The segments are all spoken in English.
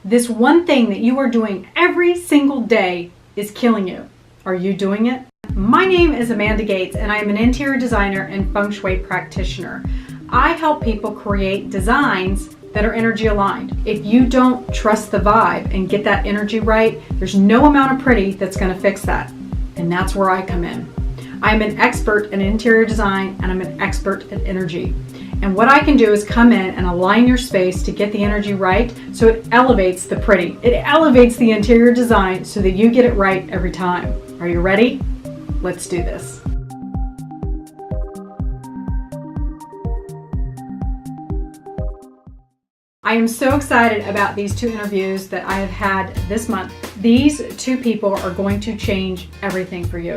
This one thing that you are doing every single day is killing you. Are you doing it? My name is Amanda Gates, and I am an interior designer and Feng Shui practitioner. I help people create designs that are energy aligned. If you don't trust the vibe and get that energy right, there's no amount of pretty that's going to fix that. And that's where I come in. I'm an expert in interior design, and I'm an expert at energy. And what I can do is come in and align your space to get the energy right so it elevates the pretty. It elevates the interior design so that you get it right every time. Are you ready? Let's do this. I am so excited about these two interviews that I have had this month. These two people are going to change everything for you.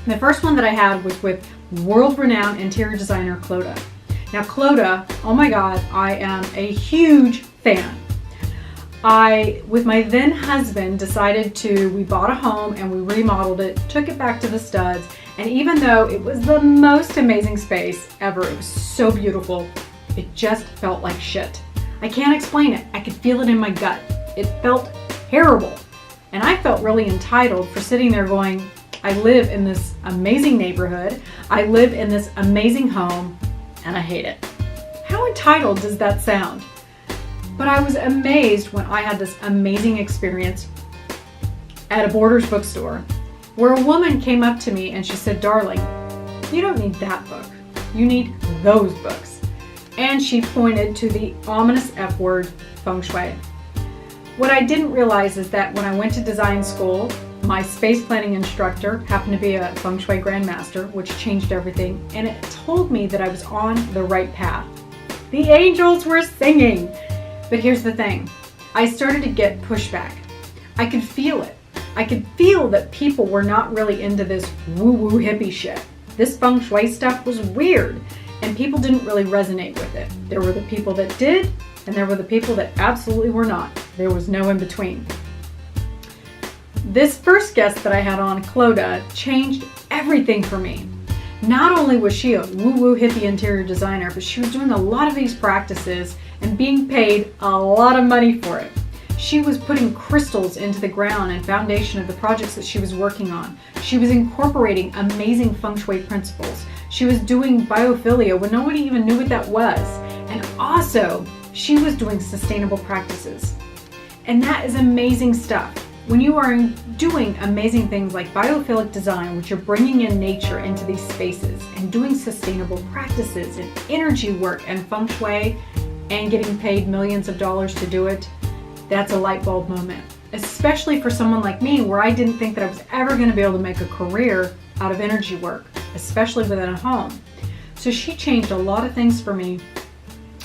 The first one that I had was with world-renowned interior designer Clara. Now Clara, oh my God, I am a huge fan. I, with my then husband, we bought a home and we remodeled it, took it back to the studs, and even though it was the most amazing space ever, it was so beautiful, it just felt like shit. I can't explain it. I could feel it in my gut. It felt terrible. And I felt really entitled for sitting there going, I live in this amazing neighborhood, I live in this amazing home, and I hate it. How entitled does that sound? But I was amazed when I had this amazing experience at a Borders bookstore where a woman came up to me and she said, darling, you don't need that book. You need those books. And she pointed to the ominous F word, Feng Shui. What I didn't realize is that when I went to design school, my space planning instructor happened to be a Feng Shui Grandmaster, which changed everything, and it told me that I was on the right path. The angels were singing. But here's the thing. I started to get pushback. I could feel it. I could feel that people were not really into this woo-woo hippie shit. This Feng Shui stuff was weird, and people didn't really resonate with it. There were the people that did, and there were the people that absolutely were not. There was no in between. This first guest that I had on, Clara, changed everything for me. Not only was she a woo-woo hippie interior designer, but she was doing a lot of these practices and being paid a lot of money for it. She was putting crystals into the ground and foundation of the projects that she was working on. She was incorporating amazing Feng Shui principles. She was doing biophilia when nobody even knew what that was. And also, she was doing sustainable practices. And that is amazing stuff. When you are doing amazing things like biophilic design, which you're bringing in nature into these spaces and doing sustainable practices and energy work and Feng Shui and getting paid millions of dollars to do it, that's a light bulb moment. Especially for someone like me, where I didn't think that I was ever going to be able to make a career out of energy work, especially within a home. So she changed a lot of things for me.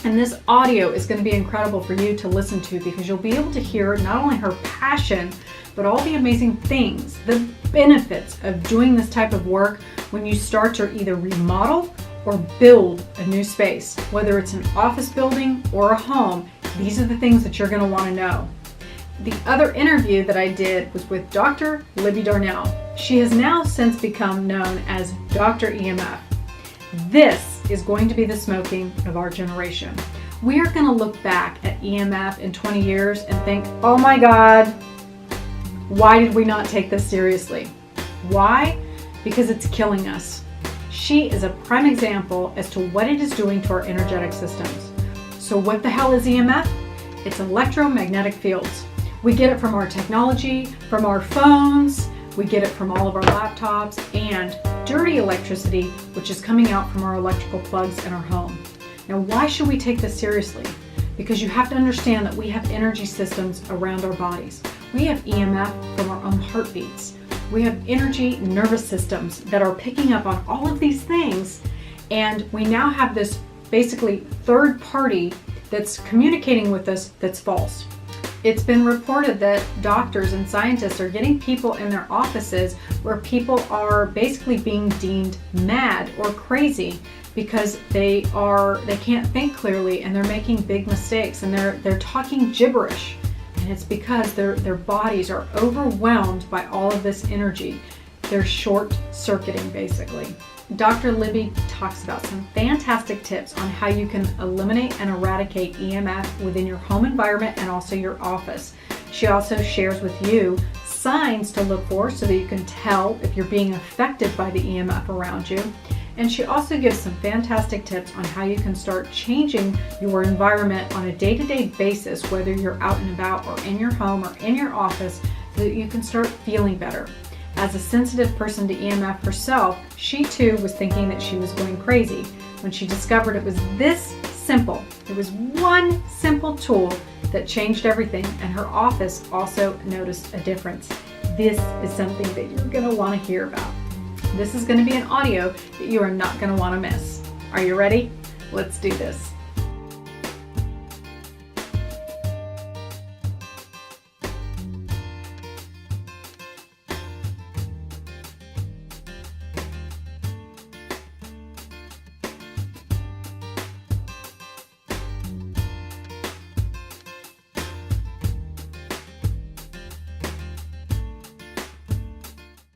And this audio is going to be incredible for you to listen to because you'll be able to hear not only her passion, but all the amazing things, the benefits of doing this type of work when you start to either remodel or build a new space. Whether it's an office building or a home, these are the things that you're going to want to know. The other interview that I did was with Dr. Libby Darnell. She has now since become known as Dr. EMF. This is going to be the smoking of our generation. We are going to look back at EMF in 20 years and think, oh my God, why did we not take this seriously? Why? Because it's killing us. She is a prime example as to what it is doing to our energetic systems. So what the hell is EMF? It's electromagnetic fields. We get it from our technology, from our phones, we get it from all of our laptops, and dirty electricity, which is coming out from our electrical plugs in our home. Now, why should we take this seriously? Because you have to understand that we have energy systems around our bodies. We have EMF from our own heartbeats. We have energy nervous systems that are picking up on all of these things, and we now have this basically third party that's communicating with us that's false. It's been reported that doctors and scientists are getting people in their offices where people are basically being deemed mad or crazy because they can't think clearly and they're making big mistakes and they're talking gibberish. And it's because their bodies are overwhelmed by all of this energy. They're short-circuiting basically. Dr. Libby talks about some fantastic tips on how you can eliminate and eradicate EMF within your home environment and also your office. She also shares with you signs to look for so that you can tell if you're being affected by the EMF around you. And she also gives some fantastic tips on how you can start changing your environment on a day-to-day basis, whether you're out and about or in your home or in your office, so that you can start feeling better. As a sensitive person to EMF herself, she too was thinking that she was going crazy when she discovered it was this simple. It was one simple tool that changed everything, and her office also noticed a difference. This is something that you're going to want to hear about. This is going to be an audio that you are not going to want to miss. Are you ready? Let's do this.